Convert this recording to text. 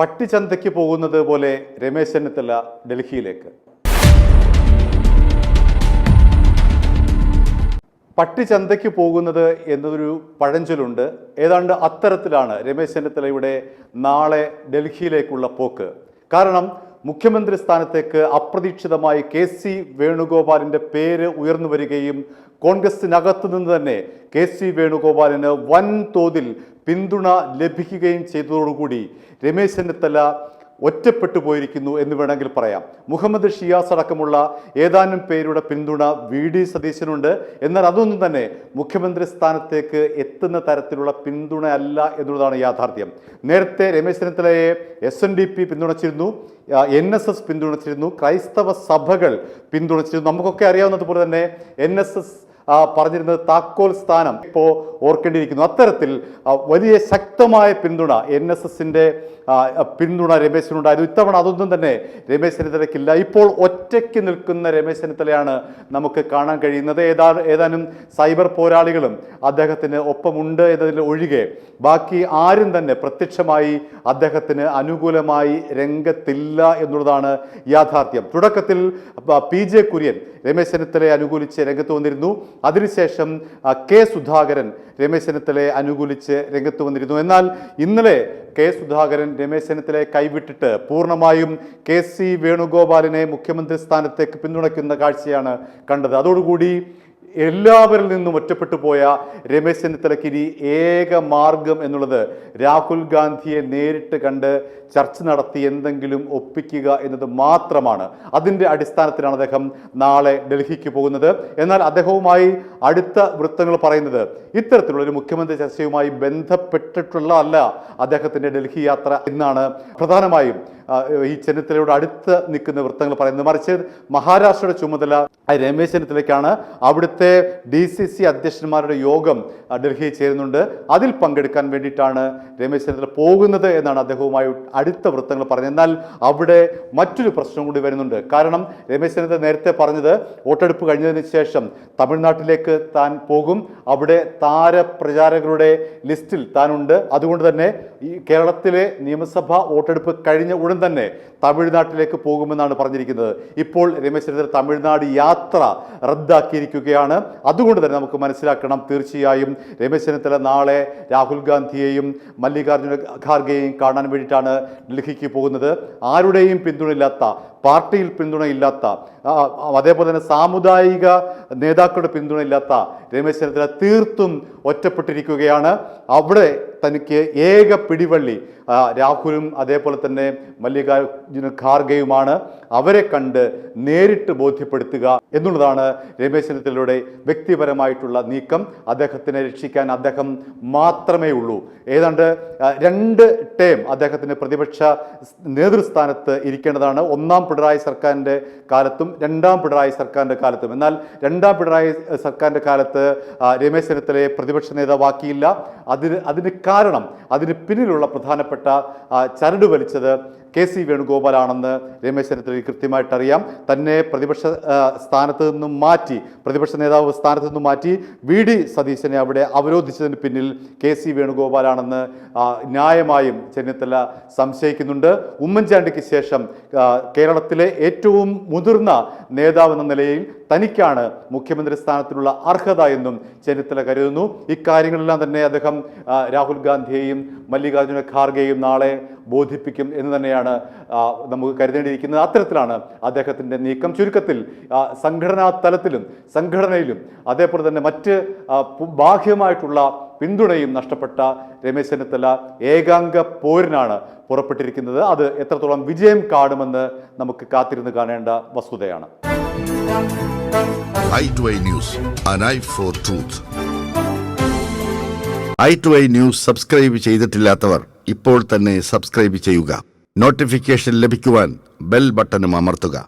പട്ടിച്ചന്തയ്ക്ക് പോകുന്നത് പോലെ രമേശ് ചെന്നിത്തല ഡൽഹിയിലേക്ക്. പട്ടിച്ചന്തയ്ക്ക് പോകുന്നത് എന്നതൊരു പഴഞ്ചൊല്ലുണ്ട്. ഏതാണ്ട് അത്തരത്തിലാണ് രമേശ് ചെന്നിത്തലയുടെ നാളെ ഡൽഹിയിലേക്കുള്ള പോക്ക്. കാരണം മുഖ്യമന്ത്രി സ്ഥാനത്തേക്ക് അപ്രതീക്ഷിതമായി KC വേണുഗോപാലിൻ്റെ പേര് ഉയർന്നു വരികയും കോൺഗ്രസിനകത്തു നിന്ന് തന്നെ KC വേണുഗോപാലിന് വൻതോതിൽ പിന്തുണ ലഭിക്കുകയും ചെയ്തതോടുകൂടി രമേശ് ചെന്നിത്തല ഒറ്റപ്പെട്ടു പോയിരിക്കുന്നു എന്ന് വേണമെങ്കിൽ പറയാം. മുഹമ്മദ് ഷിയാസ് അടക്കമുള്ള ഏതാനും പേരുടെ പിന്തുണ VD സതീശനുണ്ട്. എന്നാൽ അതൊന്നും തന്നെ മുഖ്യമന്ത്രി സ്ഥാനത്തേക്ക് എത്തുന്ന തരത്തിലുള്ള പിന്തുണ അല്ല എന്നുള്ളതാണ് യാഥാർത്ഥ്യം. നേരത്തെ രമേശ് ചെന്നിത്തലയെ SNDP പിന്തുണച്ചിരുന്നു, NSS പിന്തുണച്ചിരുന്നു, ക്രൈസ്തവ സഭകൾ പിന്തുണച്ചിരുന്നു. നമുക്കൊക്കെ അറിയാവുന്നതുപോലെ തന്നെ NSS പറഞ്ഞിരുന്നത് താക്കോൽ സ്ഥാനം ഇപ്പോൾ ഓർക്കേണ്ടിയിരിക്കുന്നു. അത്തരത്തിൽ വലിയ ശക്തമായ പിന്തുണ NSSന്റെ പിന്തുണ രമേശിനുണ്ടായിരുന്നു. ഇത്തവണ അതൊന്നും തന്നെ രമേശ് ചെന്നിത്തലയ്ക്കില്ല. ഇപ്പോൾ ഒറ്റയ്ക്ക് നിൽക്കുന്ന രമേശ് ചെന്നിത്തലയാണ് നമുക്ക് കാണാൻ കഴിയുന്നത്. ഏതാനും സൈബർ പോരാളികളും അദ്ദേഹത്തിന് ഒപ്പമുണ്ട് എന്നതിൽ ഒഴികെ ബാക്കി ആരും തന്നെ പ്രത്യക്ഷമായി അദ്ദേഹത്തിന് അനുകൂലമായി രംഗത്തില്ല എന്നുള്ളതാണ് യാഥാർത്ഥ്യം. തുടക്കത്തിൽ PJ കുര്യൻ രമേശ് ചെന്നിത്തലയെ അനുകൂലിച്ച് രംഗത്ത് വന്നിരുന്നു. അതിനുശേഷം K സുധാകരൻ രമേശ് ചെന്നിത്തലയെ അനുകൂലിച്ച് രംഗത്ത് വന്നിരുന്നു. എന്നാൽ ഇന്നലെ K സുധാകരൻ രമേശ് ചെന്നിത്തലയെ കൈവിട്ടിട്ട് പൂർണ്ണമായും KC വേണുഗോപാലിനെ മുഖ്യമന്ത്രി സ്ഥാനത്തേക്ക് പിന്തുണയ്ക്കുന്ന കാഴ്ചയാണ് കണ്ടത്. അതോടുകൂടി എല്ലാവരിൽ നിന്നും ഒറ്റപ്പെട്ടു പോയ രമേശ് ചെന്നിത്തലയ്ക്ക് ഇനി ഏക മാർഗം എന്നുള്ളത് രാഹുൽ ഗാന്ധിയെ നേരിട്ട് കണ്ട് ചർച്ച നടത്തി എന്തെങ്കിലും ഒപ്പിക്കുക എന്നത് മാത്രമാണ്. അതിൻ്റെ അടിസ്ഥാനത്തിലാണ് അദ്ദേഹം നാളെ ഡൽഹിക്ക് പോകുന്നത്. എന്നാൽ അദ്ദേഹവുമായി അടുത്ത വൃത്തങ്ങൾ പറയുന്നത് ഇത്തരത്തിലുള്ളൊരു മുഖ്യമന്ത്രി ചർച്ചയുമായി ബന്ധപ്പെട്ടിട്ടുള്ള അല്ല അദ്ദേഹത്തിൻ്റെ ഡൽഹി യാത്ര എന്നാണ് പ്രധാനമായും ഈ ചെന്നിത്തലയോട് അടുത്ത് നിൽക്കുന്ന വൃത്തങ്ങൾ പറയുന്നത്. മറിച്ച് മഹാരാഷ്ട്രയുടെ ചുമതല രമേശ് ചെന്നിത്തലയ്ക്കാണ്. അവിടുത്തെ DCC അധ്യക്ഷന്മാരുടെ യോഗം ഡൽഹിയിൽ ചേരുന്നുണ്ട്. അതിൽ പങ്കെടുക്കാൻ വേണ്ടിയിട്ടാണ് രമേശ് ചെന്നിത്തല പോകുന്നത് എന്നാണ് അദ്ദേഹവുമായി അടുത്ത വൃത്തങ്ങൾ പറഞ്ഞത്. എന്നാൽ അവിടെ മറ്റൊരു പ്രശ്നം കൂടി വരുന്നുണ്ട്. കാരണം രമേശ് ചെന്നിത്തല നേരത്തെ പറഞ്ഞത് വോട്ടെടുപ്പ് കഴിഞ്ഞതിന് ശേഷം തമിഴ്നാട്ടിലേക്ക് താൻ പോകും, അവിടെ താരപ്രചാരകരുടെ ലിസ്റ്റിൽ താനുണ്ട്. അതുകൊണ്ട് തന്നെ ഈ കേരളത്തിലെ നിയമസഭാ വോട്ടെടുപ്പ് കഴിഞ്ഞ ഉടൻ തന്നെ തമിഴ്നാട്ടിലേക്ക് പോകുമെന്നാണ് പറഞ്ഞിരിക്കുന്നത്. ഇപ്പോൾ രമേശ് ചെന്നിത്തല തമിഴ്നാട് യാത്ര റദ്ദാക്കിയിരിക്കുകയാണ്. അതുകൊണ്ട് തന്നെ നമുക്ക് മനസ്സിലാക്കണം, തീർച്ചയായും രമേശ് ചെന്നിത്തല നാളെ രാഹുൽ ഗാന്ധിയെയും മല്ലികാർജ്ജുന ഖാർഗെയെയും കാണാൻ വേണ്ടിയിട്ടാണ് ഡൽഹിക്ക് പോകുന്നത്. ആരുടെയും പിന്തുണയില്ലാത്ത, പാർട്ടിയിൽ പിന്തുണയില്ലാത്ത, അതേപോലെ തന്നെ സാമുദായിക നേതാക്കളുടെ പിന്തുണയില്ലാത്ത രമേശ് ചെന്നിത്തല തീർത്തും ഒറ്റപ്പെട്ടിരിക്കുകയാണ്. അവിടെ തനിക്ക് ഏക പിടിവള്ളി രാഹുലും അതേപോലെ തന്നെ മല്ലികാർജ്ജുന ഖാർഗെയുമാണ്. അവരെ കണ്ട് നേരിട്ട് ബോധ്യപ്പെടുത്തുക എന്നുള്ളതാണ് രമേശ് ചെന്നിത്തലയുടെ വ്യക്തിപരമായിട്ടുള്ള നീക്കം. അദ്ദേഹത്തിനെ രക്ഷിക്കാൻ അദ്ദേഹം മാത്രമേ ഉള്ളൂ. ഏതാണ്ട് 2 ടേം അദ്ദേഹത്തിന് പ്രതിപക്ഷ നേതൃസ്ഥാനത്ത് ഇരിക്കേണ്ടതാണ്. ഒന്നാം പിണറായി സർക്കാരിൻ്റെ കാലത്തും 2ാം പിണറായി സർക്കാരിൻ്റെ കാലത്തും. എന്നാൽ 2ാം പിണറായി സർക്കാരിൻ്റെ കാലത്ത് രമേശ് ചെന്നിത്തലയെ പ്രതിപക്ഷ നേതാവാക്കിയില്ല. അതിന് കാരണം, അതിന് പിന്നിലുള്ള പ്രധാനപ്പെട്ട ചരട് വലിച്ചത് KC വേണുഗോപാലാണെന്ന് രമേശ് ചെന്നിത്തലയ്ക്ക് കൃത്യമായിട്ട് അറിയാം. തന്നെ പ്രതിപക്ഷ സ്ഥാനത്ത് നിന്നും മാറ്റി, പ്രതിപക്ഷ നേതാവ് സ്ഥാനത്ത് നിന്നും മാറ്റി VD സതീശനെ അവിടെ അവരോധിച്ചതിന് പിന്നിൽ KC വേണുഗോപാലാണെന്ന് ന്യായമായും ചെന്നിത്തല സംശയിക്കുന്നുണ്ട്. ഉമ്മൻചാണ്ടിക്ക് ശേഷം കേരളത്തിലെ ഏറ്റവും മുതിർന്ന നേതാവ് എന്ന നിലയിൽ തനിക്കാണ് മുഖ്യമന്ത്രി സ്ഥാനത്തിനുള്ള അർഹത എന്നും ചെന്നിത്തല കരുതുന്നു. ഇക്കാര്യങ്ങളെല്ലാം തന്നെ അദ്ദേഹം രാഹുൽ ഗാന്ധിയെയും മല്ലികാർജ്ജുന ഖാർഗെയും നാളെ ബോധിപ്പിക്കും എന്ന് തന്നെയാണ് നമുക്ക് കരുതേണ്ടിയിരിക്കുന്നത്. അത്തരത്തിലാണ് അദ്ദേഹത്തിൻ്റെ നീക്കം. ചുരുക്കത്തിൽ സംഘടനാ തലത്തിലും സംഘടനയിലും അതേപോലെ തന്നെ മറ്റ് ബാഹ്യമായിട്ടുള്ള പിന്തുണയും നഷ്ടപ്പെട്ട രമേശ് ചെന്നിത്തല ഏകാംഗ പോരിനാണ് പുറപ്പെട്ടിരിക്കുന്നത്. അത് എത്രത്തോളം വിജയം കാണുമെന്ന് നമുക്ക് കാത്തിരുന്ന് കാണേണ്ട വസ്തുതയാണ്. i2i News, an eye for truth. i2i News subscribe ചെയ്തിട്ടില്ലാത്തവർ ഇപ്പോൾ തന്നെ സബ്സ്ക്രൈബ് ചെയ്യുക. നോട്ടിഫിക്കേഷൻ ലഭിക്കുവാൻ ബെൽ ബട്ടണും അമർത്തുക.